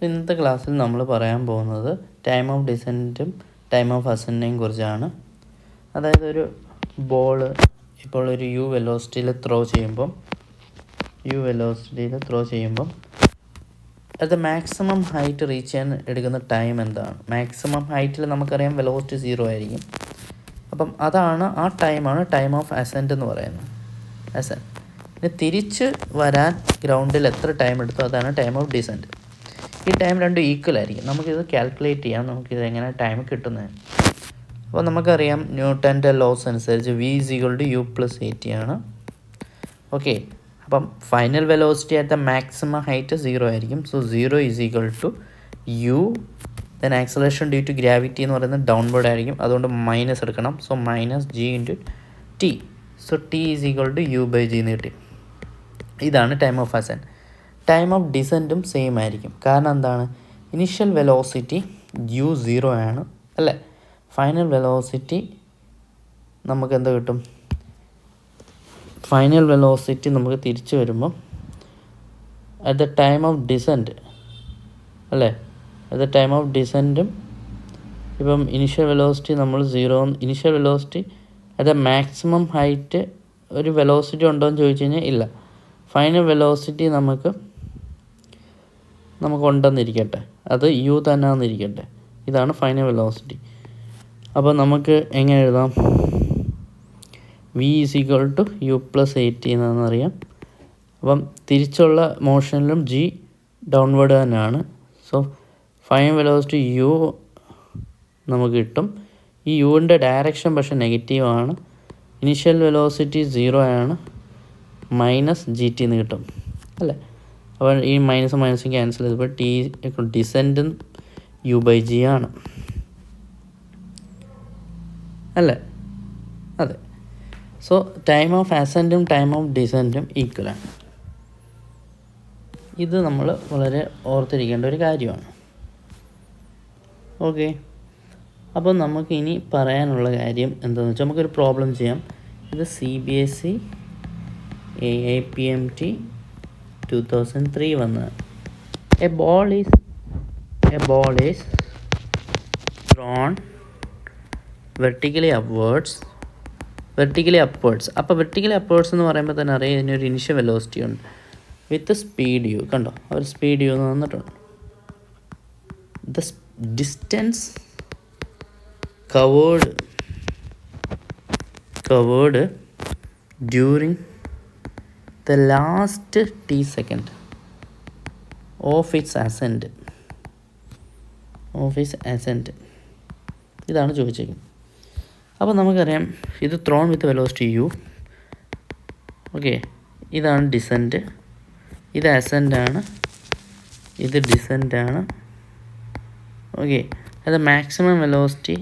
ഇന്നത്തെ ക്ലാസ്സിൽ നമ്മൾ പറയാൻ പോകുന്നത് ടൈം ഓഫ് ഡിസെൻറ്റും ടൈം ഓഫ് അസെൻറ്റിനെയും കുറിച്ചാണ്. അതായത് ഒരു ബോൾ ഇപ്പോൾ ഒരു യു വെലോസിറ്റിയിൽ ത്രോ ചെയ്യുമ്പം അത് മാക്സിമം ഹൈറ്റ് റീച്ച് ചെയ്യാൻ എടുക്കുന്ന ടൈം എന്താണ്? മാക്സിമം ഹൈറ്റിൽ നമുക്കറിയാം വെലോസിറ്റി 0 ആയിരിക്കും. അപ്പം ആ ടൈമാണ് ടൈം ഓഫ് അസെൻറ്റ് എന്ന് പറയുന്നത്. ഇനി തിരിച്ച് വരാൻ ഗ്രൗണ്ടിൽ എത്ര ടൈം എടുത്തോ അതാണ് ടൈം ഓഫ് ഡിസെൻറ്റ്. ഈ ടൈം രണ്ടും ഈക്വൽ ആയിരിക്കും. നമുക്കിത് കാൽക്കുലേറ്റ് ചെയ്യാം, നമുക്കിത് എങ്ങനെ ടൈം കിട്ടുന്നത്. അപ്പോൾ നമുക്കറിയാം ന്യൂട്ടൻ്റെ ലോസ് അനുസരിച്ച് v=u+at ആണ്. ഓക്കെ, അപ്പം final velocity at the maximum height 0 ആയിരിക്കും. So 0 = u. Then acceleration due to gravity എന്ന് പറയുന്നത് ഡൗൺവേർഡ് ആയിരിക്കും, അതുകൊണ്ട് മൈനസ് എടുക്കണം. So -g/t. So t u/g എന്ന് കിട്ടി. ഇതാണ് time of ascent. Time of ഡിസെൻറ്റും സെയിം ആയിരിക്കും. കാരണം എന്താണ്? ഇനിഷ്യൽ വെലോസിറ്റി u0 ആണ് അല്ലേ. ഫൈനൽ വെലോസിറ്റി നമുക്ക് എന്ത് കിട്ടും? ഫൈനൽ വെലോസിറ്റി നമുക്ക് തിരിച്ചു വരുമ്പം at the time of decent അല്ലേ, അറ്റ് ദ ടൈം ഓഫ് ഡിസെൻറ്റും ഇപ്പം ഇനിഷ്യൽ വെലോസിറ്റി നമ്മൾ 0, initial velocity at the maximum height ഒരു വെലോസിറ്റി ഉണ്ടോ എന്ന് ചോദിച്ചു കഴിഞ്ഞാൽ ഇല്ല. ഫൈനൽ വെലോസിറ്റി നമുക്ക് ഉണ്ടെന്നിരിക്കട്ടെ, അത് u തന്നെ ആണെന്നിരിക്കട്ടെ. ഇതാണ് ഫൈനൽ വെലോസിറ്റി. അപ്പോൾ നമുക്ക് എങ്ങനെ എഴുതാം? v=u+at എന്നറിയാം. അപ്പം തിരിച്ചുള്ള മോഷനിലും g ഡൗൺവേർഡ് തന്നെയാണ്. സോ ഫൈനൽ വെലോസിറ്റി u നമുക്ക് കിട്ടും. ഈ യുവിൻ്റെ ഡയറക്ഷൻ പക്ഷേ നെഗറ്റീവാണ്. ഇനിഷ്യൽ വെലോസിറ്റി 0 ആണ്, -gt എന്ന് കിട്ടും അല്ലേ. അപ്പോൾ ഈ മൈനസ് ക്യാൻസൽ ചെയ്തപ്പോൾ t ഡിസെൻറ്റും u/g ആണ് അല്ലേ. അതെ. സോ ടൈം ഓഫ് അസെൻറ്റും ടൈം ഓഫ് ഡിസെൻറ്റും ഈക്വലാണ്. ഇത് നമ്മൾ വളരെ ഓർത്തിരിക്കേണ്ട ഒരു കാര്യമാണ്. ഓക്കെ, അപ്പോൾ നമുക്ക് ഇനി പറയാനുള്ള കാര്യം എന്താണെന്ന് വെച്ചാൽ നമുക്കൊരു പ്രോബ്ലം ചെയ്യാം. ഇത് CBSE AIPMT 2003 വന്നത്. A ball is thrown vertically upwards. അപ്പോൾ വെർട്ടിക്കലി അപ്വേർഡ്സ് എന്ന് പറയുമ്പോൾ തന്നെ അറിയാം ഇതിനൊരു ഇനിഷ്യൽ വെലോസിറ്റി ഉണ്ട് വിത്ത് സ്പീഡ് u. കണ്ടോ, ഒരു സ്പീഡ് u എന്ന് വന്നിട്ടുണ്ട്. The distance covered during the last t second of its ascent. ഇതാണ് ചോദിച്ചേക്കുന്നത്. അപ്പോൾ നമുക്കറിയാം ഇത് thrown with velocity u. Okay, ഇതാണ് ഡിസെൻറ്റ്, ഇത് അസെൻറ്റാണ്, ഇത് ഡിസെൻറ്റാണ്. ഓക്കെ, അത് മാക്സിമം വെലോസിറ്റി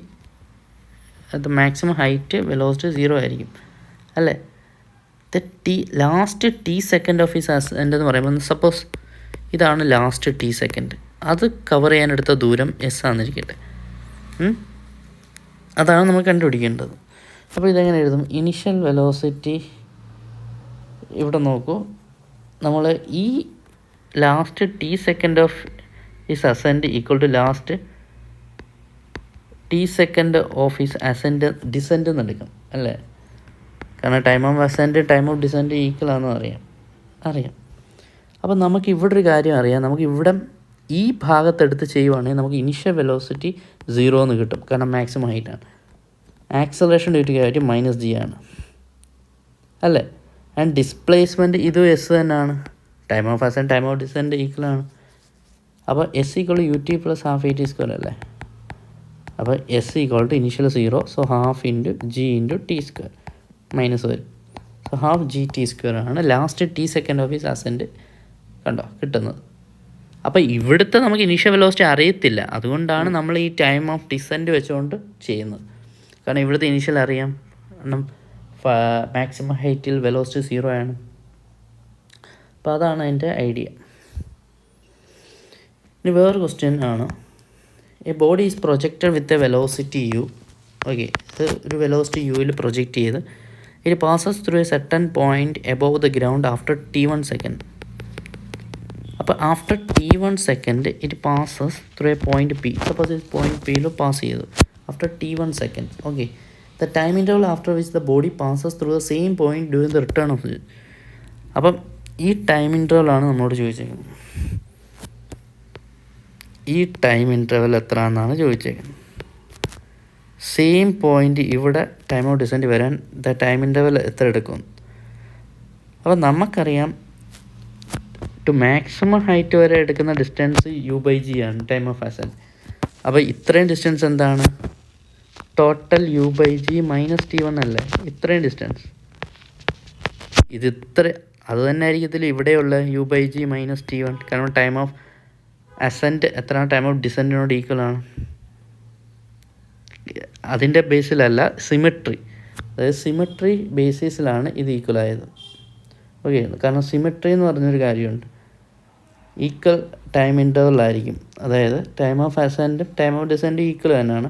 അത് മാക്സിമം ഹൈറ്റ് വെലോസിറ്റി 0 ആയിരിക്കും അല്ലേ. Last T second of his ascent എന്ന് പറയുമ്പോൾ സപ്പോസ് ഇതാണ് ലാസ്റ്റ് ടി സെക്കൻഡ്, അത് കവർ ചെയ്യാനെടുത്ത ദൂരം s ആണെന്നിരിക്കട്ടെ. അതാണ് നമ്മൾ കണ്ടുപിടിക്കേണ്ടത്. അപ്പോൾ ഇതെങ്ങനെ എഴുതും? ഇനിഷ്യൽ വെലോസിറ്റി ഇവിടെ നോക്കൂ, നമ്മൾ ഈ last T second of his ascent equal to last T second of his ascent descent എന്ന് എടുക്കും അല്ലേ. കാരണം time of ascent time of descent equal ആണെന്ന് അറിയാം. അപ്പോൾ നമുക്ക് ഇവിടെ ഒരു കാര്യം അറിയാം, നമുക്ക് ഇവിടെ ഈ ഭാഗത്തെടുത്ത് ചെയ്യുവാണെങ്കിൽ നമുക്ക് ഇനിഷ്യൽ വെലോസിറ്റി 0 എന്ന് കിട്ടും, കാരണം മാക്സിമം ഹൈറ്റാണ്. Acceleration due to gravity -g ആണ് അല്ലേ. ആൻഡ് ഡിസ്പ്ലേസ്മെൻറ്റ് ഇതും s തന്നെയാണ്. Time of ascent time of descent ഈക്വലാണ്. അപ്പോൾ s = ut + ½ at² അല്ലേ. അപ്പോൾ s = initial 0, so ½ × g × t², minus വരും. സോ ½ gt² ആണ് last T second of his assent കണ്ടോ കിട്ടുന്നത്. അപ്പോൾ ഇവിടുത്തെ നമുക്ക് ഇനീഷ്യൽ വെലോസിറ്റി അറിയത്തില്ല, അതുകൊണ്ടാണ് നമ്മൾ ഈ ടൈം ഓഫ് ഡിസെൻറ്റ് വെച്ചുകൊണ്ട് ചെയ്യുന്നത്. കാരണം ഇവിടുത്തെ ഇനീഷ്യൽ അറിയാം, കാരണം മാക്സിമം ഹൈറ്റിൽ വെലോസിറ്റി 0 ആണ്. അപ്പോൾ അതാണ് അതിൻ്റെ ഐഡിയ. ഇനി വേറൊരു ക്വസ്റ്റ്യൻ ആണ്. A body is projected with a velocity u. Okay, ഇത് ഒരു വെലോസിറ്റി യുവിൽ പ്രൊജക്റ്റ് ചെയ്ത് it passes through a certain point above the ground after t1 second. അപ്പോൾ after t1 second it passes through a point P. Suppose ഇത് point പിയിൽ pass ചെയ്തു after t1 second. Okay, the time interval after which the body passes through the same point during the return of it. അപ്പം ഈ time ഇൻ്റർവലാണ് നമ്മളോട് ചോദിച്ചേക്കുന്നത്. ഈ time interval എത്ര എന്നാണ് ചോദിച്ചേക്കുന്നത്. Same point ഇവിടെ ടൈം ഓഫ് ഡിസെൻറ്റ് വരാൻ ദ ടൈം ഇൻ്റർവൽ എത്ര എടുക്കും? അപ്പോൾ നമുക്കറിയാം ടു മാക്സിമം ഹൈറ്റ് വരെ എടുക്കുന്ന ഡിസ്റ്റൻസ് u/g ആണ്, ടൈം ഓഫ് അസെൻറ്റ്. അപ്പോൾ ഇത്രയും ഡിസ്റ്റൻസ് എന്താണ്? ടോട്ടൽ u/g മൈനസ് t1 അല്ലേ? ഇത്രയും ഡിസ്റ്റൻസ് ഇത് അത് തന്നെ ആയിരിക്കത്തില്ല ഇവിടെയുള്ള u/g മൈനസ് t1. കാരണം ടൈം ഓഫ് അസെൻറ്റ് എത്രയാണ്? ടൈം ഓഫ് ഡിസെൻറ്റിനോട് ഈക്വൽ ആണ്. അതിൻ്റെ ബേസിലല്ല, സിമെട്രി, അതായത് സിമെട്രി ബേസിസിലാണ് ഇത് ഈക്വൽ ആയത്. ഓക്കെ, കാരണം സിമെട്രി എന്ന് പറഞ്ഞൊരു കാര്യമുണ്ട്. ഈക്വൽ ടൈം ഇൻ്റർവലായിരിക്കും, അതായത് ടൈം ഓഫ് അസെൻറ്റും ടൈം ഓഫ് ഡിസെൻറ്റും ഈക്വൽ തന്നെയാണ്.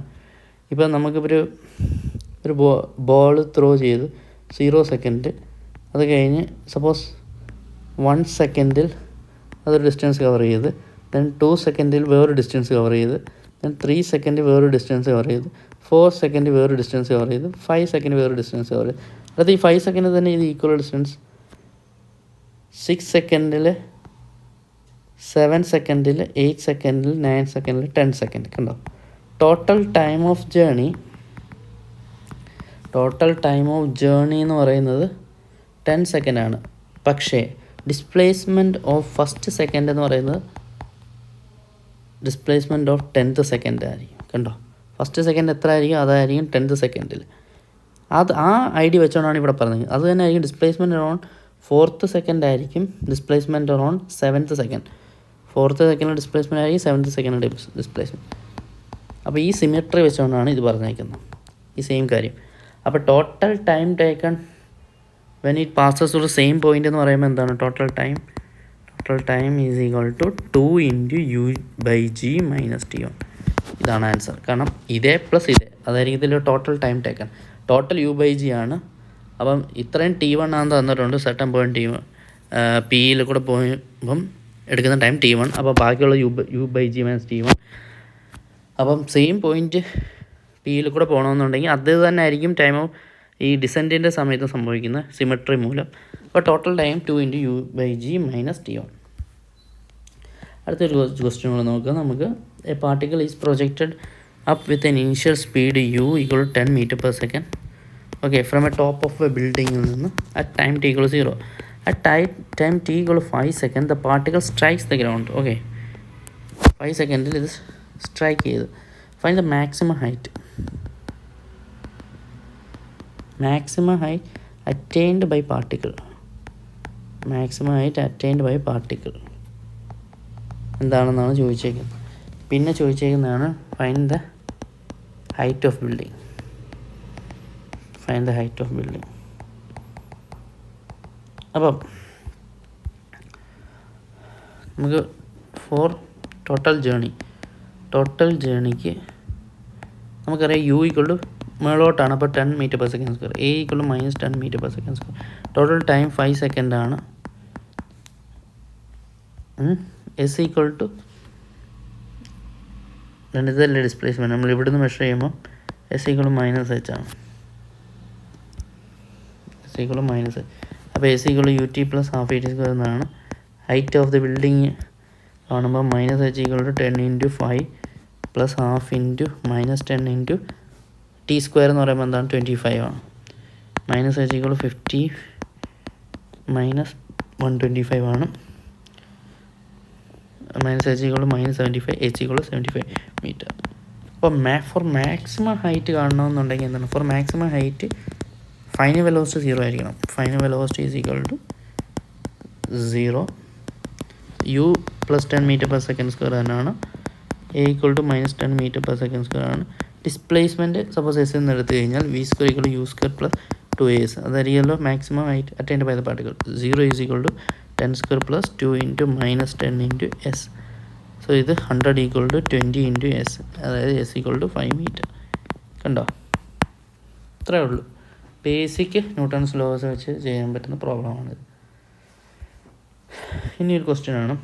ഇപ്പം നമുക്കിപ്പോൾ ഒരു ബോൾ ത്രോ ചെയ്ത് 0 സെക്കൻഡ്, അത് കഴിഞ്ഞ് സപ്പോസ് 1 സെക്കൻഡിൽ അതൊരു ഡിസ്റ്റൻസ് കവർ ചെയ്ത്, ദെൻ 2 സെക്കൻഡിൽ വേറൊരു ഡിസ്റ്റൻസ് കവർ ചെയ്ത്, ദെൻ 3 സെക്കൻഡ് വേറൊരു ഡിസ്റ്റൻസ് കവർ ചെയ്ത്, 4 സെക്കൻഡ് വേറൊരു ഡിസ്റ്റൻസ് കവർ ചെയ്ത്, 5 സെക്കൻഡ് വേറൊരു ഡിസ്റ്റൻസ് കവർ ചെയ്ത്. അതായത് ഈ 5 സെക്കൻഡ് തന്നെ ഇത് ഈക്വൽ ഡിസ്റ്റൻസ്, 6 സെക്കൻഡിൽ, 7 സെക്കൻഡിൽ, 8 സെക്കൻഡിൽ, 9 സെക്കൻഡിൽ, 10 സെക്കൻഡ്. കണ്ടോ? ടോട്ടൽ ടൈം ഓഫ് ജേണി എന്ന് പറയുന്നത് 10 സെക്കൻഡാണ്. പക്ഷേ ഡിസ്പ്ലേസ്മെൻറ്റ് ഓഫ് ഫസ്റ്റ് സെക്കൻഡ് എന്ന് പറയുന്നത് ഡിസ്പ്ലേസ്മെൻറ്റ് ഓഫ് 10th സെക്കൻഡ് ആയിരിക്കും. കണ്ടോ? ഫസ്റ്റ് സെക്കൻഡ് എത്ര ആയിരിക്കും? അതായിരിക്കും 10th സെക്കൻഡിൽ. ആ ഐഡിയ വെച്ചുകൊണ്ടാണ് ഇവിടെ പറഞ്ഞത്. അത് തന്നെ ആയിരിക്കും ഡിസ്പ്ലേസ്മെൻറ്റ് അറൗണ്ട് 4th സെക്കൻഡ് ആയിരിക്കും, displacement around 7th second. 4th second displacement ആയിരിക്കും, 7th സെക്കൻഡ് ഡിസ്പ്ലേസ്മെൻറ്റ്. അപ്പോൾ ഈ സിമെട്രി വെച്ചുകൊണ്ടാണ് ഇത് പറഞ്ഞേക്കുന്നത്, ഈ സെയിം കാര്യം. അപ്പോൾ total time taken when it passes through same point എന്ന് പറയുമ്പോൾ എന്താണ്? Total time is equal to 2 × u/g minus t1. ഇതാണ് ആൻസർ. കാരണം ഇതേ പ്ലസ് ഇതേ, അതായിരിക്കും ഇതിൽ total time taken. Total u/g ആണ്. അപ്പം ഇത്രയും t1 ആണെന്ന് തന്നിട്ടുണ്ട്, സെർട്ടൺ പോയിൻറ്റ് പിയിൽ കൂടെ പോകുമ്പം എടുക്കുന്ന ടൈം t1. അപ്പോൾ ബാക്കിയുള്ള u/g മൈനസ് t1. അപ്പം സെയിം പോയിൻറ്റ് പിയിൽ കൂടെ പോകണമെന്നുണ്ടെങ്കിൽ അത് തന്നെ ആയിരിക്കും ടൈം ഓഫ് ഈ ഡിസെൻറ്റിൻ്റെ സമയത്ത് സംഭവിക്കുന്ന സിമെട്രി മൂലം. അപ്പോൾ total time 2 × u/g minus t1. അടുത്തൊരു ക്വസ്റ്റ്യൻ കൂടെ നോക്കുക നമുക്ക്. A particle is projected up with an initial speed u = 10 m/s. Okay, from a top of a ബിൽഡിങ്ങിൽ നിന്ന് at time t = 0. At time t = 5 second the particle strikes the ground. Okay, 5 സെക്കൻഡിൽ ഇത് strike ചെയ്ത് find the maximum height attained by particle. എന്താണെന്നാണ് ചോദിച്ചേക്കുന്നത്. പിന്നെ ചോദിച്ചേക്കുന്നതാണ് find the height of building. അപ്പം നമുക്ക് ഫോർ ടോട്ടൽ ജേണിക്ക് നമുക്കറിയാം u = മേളോട്ടാണ്, അപ്പോൾ 10 m/s². a = -10 m/s². Total time 5 സെക്കൻഡാണ്. s = ഇതല്ലേ ഡിസ്പ്ലേസ്മെൻറ്റ്. നമ്മൾ ഇവിടുന്ന് മെഷർ ചെയ്യുമ്പോൾ s = -h ആണ്. അപ്പോൾ s = ut + ½ at² എന്നാണ്. ഹൈറ്റ് ഓഫ് ദി ബിൽഡിങ് കാണുമ്പോൾ -h = 10 × 5 + ½ × -10 × t² എന്ന് പറയുമ്പോൾ എന്താണ്? 25 ആണ്. -h = 50 - 125 ആണ്. -h = -75, h = 75 metre. അപ്പോൾ ഫോർ മാക്സിമം ഹൈറ്റ് കാണണമെന്നുണ്ടെങ്കിൽ എന്താണ്? For maximum height final velocity 0 ആയിരിക്കണം. Final velocity is equal to 0. u + 10 m/s² തന്നെയാണ്. a = -10 m/s² ആണ്. ഡിസ്പ്ലേസ്മെൻറ്റ് സപ്പോസ് എസ് എന്ന് എടുത്തു കഴിഞ്ഞാൽ v² = u² + 2as. അതായിരിക്കുമല്ലോ maximum height attained by the particle. 0 = 10² + 2 × -10 × s. So ഇത് 100 = 20 × s, അതായത് s = 5 മീറ്റർ. കണ്ടോ? ഇത്രയേ ഉള്ളൂ. ബേസിക് ന്യൂട്ടൺസ് ലോസ് വെച്ച് ചെയ്യാൻ പറ്റുന്ന പ്രോബ്ലമാണിത്. ഇനിയൊരു ക്വസ്റ്റ്യൻ ആണ്.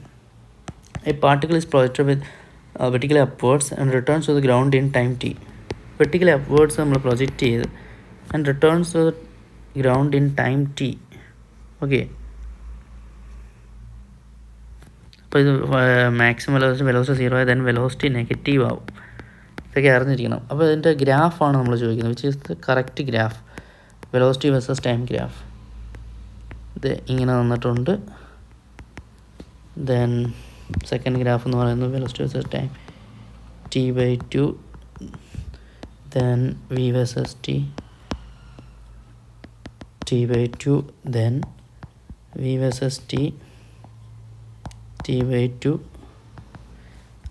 A particle is projected with vertically upwards and returns to the ground in time t. Vertically upwards നമ്മൾ പ്രൊജക്റ്റ് ചെയ്ത് and returns to the ground in time t. Okay, അപ്പോൾ ഇത് maximum velocity 0 then velocity negative ആവും. ഇതൊക്കെ അറിഞ്ഞിരിക്കണം. അപ്പോൾ ഇതിൻ്റെ ഗ്രാഫാണ് നമ്മൾ ചോദിക്കുന്നത്, which is the correct graph, velocity versus time graph. ഇത് ഇങ്ങനെ തന്നിട്ടുണ്ട്. ദെൻ സെക്കൻഡ് ഗ്രാഫ് എന്ന് പറയുന്നത് velocity versus time t/2, then v versus t/2, then v versus t/2.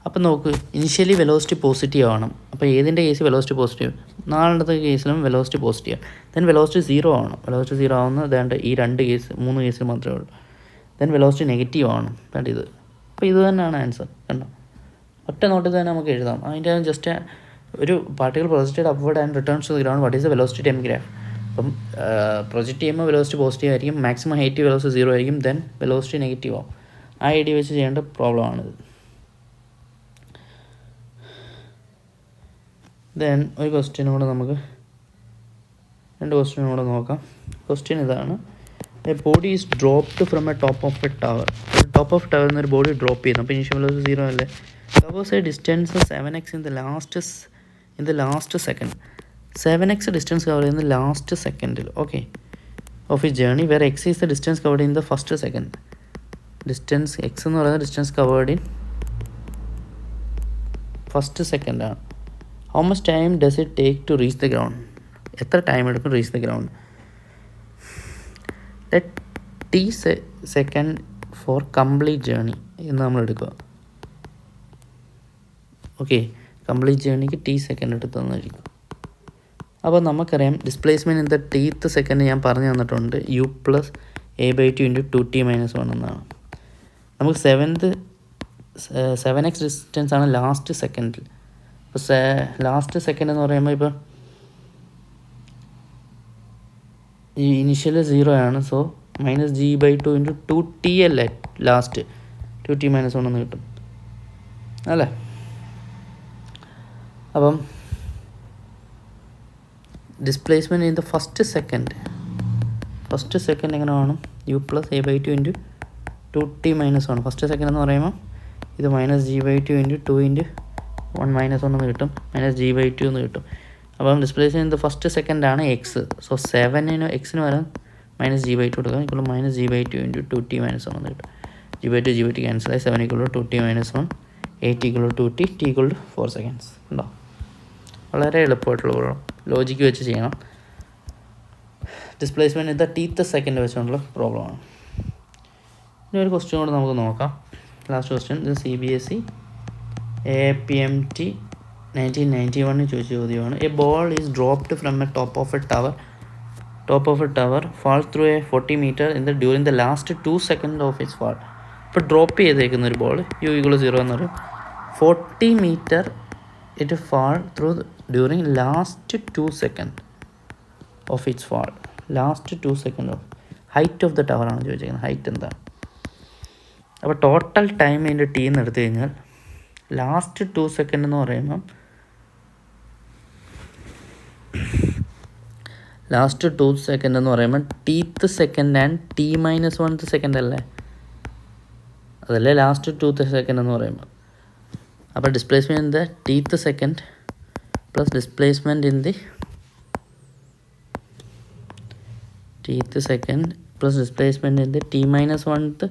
അപ്പം നോക്ക്, ഇനിഷ്യലി വെലോസിറ്റി പോസിറ്റീവ് ആവണം. അപ്പോൾ ഏതിൻ്റെ കേസ് വെലോസിറ്റി പോസിറ്റീവ്, നാലെണ്ണത്തെ കേസിലും വെലോസിറ്റി പോസിറ്റീവ്. ദെൻ വെലോസിറ്റി 0 ആവണം. വെലോസിറ്റി 0 ആവുന്ന ഏതാണ്ട് ഈ 3 കേസിൽ മാത്രമേ ഉള്ളൂ. ദെൻ വെലോസിറ്റി നെഗറ്റീവ് ആവണം. വേണ്ട ഇത്. അപ്പോൾ ഇത് തന്നെയാണ് ആൻസർ. കണ്ടോ, ഒറ്റ നോട്ടിൽ തന്നെ നമുക്ക് എഴുതാം. അതിൻ്റെ ജസ്റ്റ് ഒരു particle projected upward and returns to the ground, what is the velocity time graph. അപ്പം പ്രൊജക്റ്റ് ചെയ്യുമ്പോൾ വെലോസിറ്റി പോസിറ്റീവ് ആയിരിക്കും, മാക്സിമം ഹൈറ്റ് വെലോസിറ്റി 0 ആയിരിക്കും, ദെൻ വെലോസിറ്റി നെഗറ്റീവ് ആവും. ആ ഐഡിയ വെച്ച് ചെയ്യേണ്ട പ്രോബ്ലമാണിത്. ദെൻ ഒരു ക്വസ്റ്റ്യനും കൂടെ നമുക്ക് 2 ക്വസ്റ്റ്യനും കൂടെ നോക്കാം. ക്വസ്റ്റ്യൻ ഇതാണ്: a body is dropped from a top of a tower. Top of ടവറിൽ നിന്ന് ഒരു ബോഡി ഡ്രോപ്പ് ചെയ്യുന്നു. അപ്പോൾ ഇനിഷ്യൽ വെലോസിറ്റി 0 അല്ലേ. Covers a distance 7x in the last second. 7x distance cover ചെയ്യുന്ന ലാസ്റ്റ് സെക്കൻഡിൽ, ഓക്കെ, ഓഫ് ഈ journey where x is the distance covered in the first second. Distance x എന്ന് പറയുന്നത് distance covered in first സെക്കൻഡാണ്. How much time does it take to reach the ground? എത്ര time എടുക്കും reach the ground? t second for complete journey എന്ന് നമ്മൾ എടുക്കുക. Okay, complete ജേർണിക്ക് t second എടുത്ത് തന്നിരിക്കും. അപ്പോൾ നമുക്കറിയാം displacement in the tth second ഞാൻ പറഞ്ഞു തന്നിട്ടുണ്ട്, u plus a/2 into 2t-1 എന്നാണ്. നമുക്ക് 7x ഡിസ്റ്റൻസ് ആണ് ലാസ്റ്റ് സെക്കൻഡിൽ. ഇപ്പോൾ ലാസ്റ്റ് സെക്കൻഡ് എന്ന് പറയുമ്പോൾ ഇപ്പോൾ ഈ ഇനിഷ്യൽ 0 ആണ്. സോ -g/2 ഇൻറ്റു 2t അല്ലേ ലാസ്റ്റ്, 2t-1 എന്ന് കിട്ടും അല്ലേ. അപ്പം displacement in the first second എങ്ങനെ വേണം? u plus a/2 into 2t-1. First second എന്ന് പറയുമ്പോൾ ഇത് -g/2 ഇൻറ്റു 2 ഇൻറ്റു 1 - 1 എന്ന് കിട്ടും, -g/2 എന്ന് കിട്ടും. അപ്പം ഡിസ്പ്ലേസ്മെൻറ്റ് ഇൻ ദ ഫസ്റ്റ് സെക്കൻഡാണ് എക്സ്. സോ 7ന് എക്സിന് വരാൻ -g/2 എടുക്കാം, ഇപ്പോൾ -g/2 ഇൻറ്റു 2t-1 എന്ന് കിട്ടും. g/2 ക്യാൻസലായി, 7 = 2t-1, 8 = 2t, t = 4 seconds. ഉണ്ടോ? വളരെ എളുപ്പമായിട്ടുള്ള പ്രോബ്ലം, ലോജിക്ക് വെച്ച് ചെയ്യണം. Displacement in the tth second വെച്ചുകൊണ്ടുള്ള പ്രോബ്ലമാണ്. ഇനി ഒരു ക്വസ്റ്റ്യൻ കൂടെ നമുക്ക് നോക്കാം. ലാസ്റ്റ് ക്വസ്റ്റ്യൻ, ഇത് CBSE APMT 1991 ചോദിച്ച ചോദ്യമാണ്. A ball is dropped from a top of a tower fall through a 40 meter during the last 2 seconds of its fall. ഇപ്പോൾ ഡ്രോപ്പ് ചെയ്തേക്കുന്ന ഒരു ബോൾ u = 0 എന്ന് പറയും. 40 meter it fall through during last 2 seconds of its fall. Last 2 seconds of height of the ടവറാണ് ചോദിച്ചിരിക്കുന്നത്. Height എന്താണ്? അപ്പോൾ total time അതിൻ്റെ t എന്ന് എടുത്തു കഴിഞ്ഞാൽ ലാസ്റ്റ് 2 seconds എന്ന് പറയുമ്പം tth second and t-1th second അല്ലേ, അതല്ലേ ലാസ്റ്റ് 2th സെക്കൻഡ് എന്ന് പറയുമ്പോൾ. അപ്പോൾ displacement in the tth second plus displacement in the tth second plus displacement in the t-1th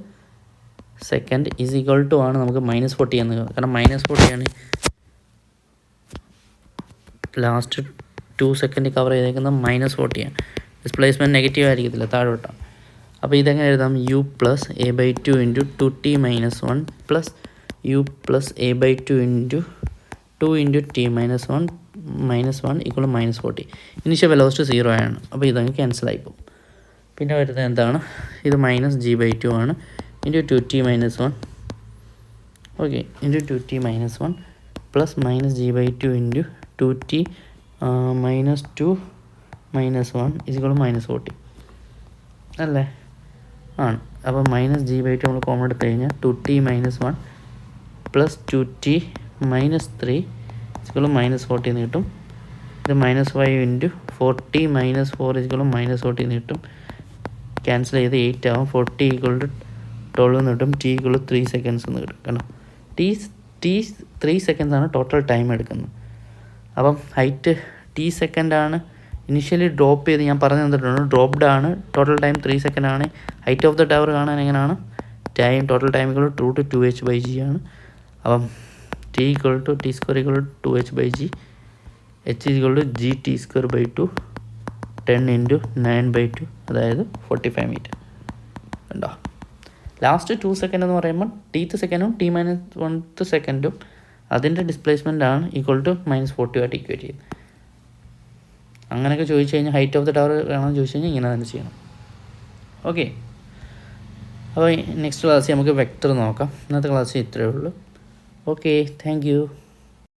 second is equal to ആണ് നമുക്ക് -40 എന്ന്, കാരണം -40 ആണ് ലാസ്റ്റ് 2 seconds കവർ ചെയ്തേക്കുന്നത്, -40 ആണ്. ഡിസ്പ്ലേസ്മെൻറ്റ് നെഗറ്റീവ് ആയിരിക്കത്തില്ല, താഴോട്ടാണ്. അപ്പോൾ ഇതെങ്ങനെ എഴുതാം? u plus a/2 into 2t-1 plus u plus a/2 into 2 into t-1 equal -40. Initial velocity 0 ആണ്. അപ്പോൾ ഇതങ്ങ് ക്യാൻസലായി പോകും. പിന്നെ വരുന്നത് എന്താണ്? ഇത് -g/2 ആണ് into 2t-1, okay, into 2t-1 plus -g/2 into 2t -2 -1 equal -40 അല്ലേ? ആണ്. അപ്പോൾ -g/2 നമ്മൾ കോമൺ എടുത്ത് കഴിഞ്ഞാൽ 2t-1 plus 2t minus 3 ഇസ്കുള്ള minus 40 എന്ന് കിട്ടും. ഇത് -5 ഇൻറ്റു 40 മൈനസ് 4 ഇസ്കുള്ള മൈനസ് 40 എന്ന് കിട്ടും. ക്യാൻസൽ ചെയ്ത് 8 ആവും. 40 = 12 എന്ന് കിട്ടും. t = 3 സെക്കൻഡ്സ് എന്ന് കിട്ടും. കണ്ടോ, t 3 സെക്കൻഡ്സ് ആണ് ടോട്ടൽ ടൈം എടുക്കുന്നത്. അപ്പം ഹൈറ്റ് t സെക്കൻഡാണ് ഇനിഷ്യലി ഡ്രോപ്പ് ചെയ്ത് ഞാൻ പറഞ്ഞു തന്നിട്ടുണ്ട്. ഡ്രോപ്ഡ് ആണ്, ടോട്ടൽ ടൈം 3 സെക്കൻഡ് ആണ്. ഹൈറ്റ് ഓഫ് ദ ടവർ കാണാൻ എങ്ങനെയാണ്, ടൈം ടോട്ടൽ ടൈം = √2h/g ആണ്. അപ്പം t = t² = 2h/g, h = gt²/2, 10 × 9/2, അതായത് 45 മീറ്റർ. ഉണ്ടോ, ലാസ്റ്റ് 2 സെക്കൻഡ് എന്ന് പറയുമ്പോൾ t സെക്കൻഡും t-1 സെക്കൻഡും അതിൻ്റെ ഡിസ്പ്ലേസ്മെൻ്റ് ആണ് -40 ആയിട്ട് ഇക്വേറ്റ് ചെയ്യുന്നത്. അങ്ങനെയൊക്കെ ചോദിച്ചു കഴിഞ്ഞാൽ ഹൈറ്റ് ഓഫ് ദ ടവർ വേണമെന്ന് ചോദിച്ചു കഴിഞ്ഞാൽ ഇങ്ങനെ തന്നെ ചെയ്യണം. ഓക്കെ, അപ്പോൾ നെക്സ്റ്റ് ക്ലാസ്സിൽ നമുക്ക് വെക്റ്റർ നോക്കാം. ഇന്നത്തെ ക്ലാസ്സിൽ ഇത്രയേ ഉള്ളൂ. Okay, thank you.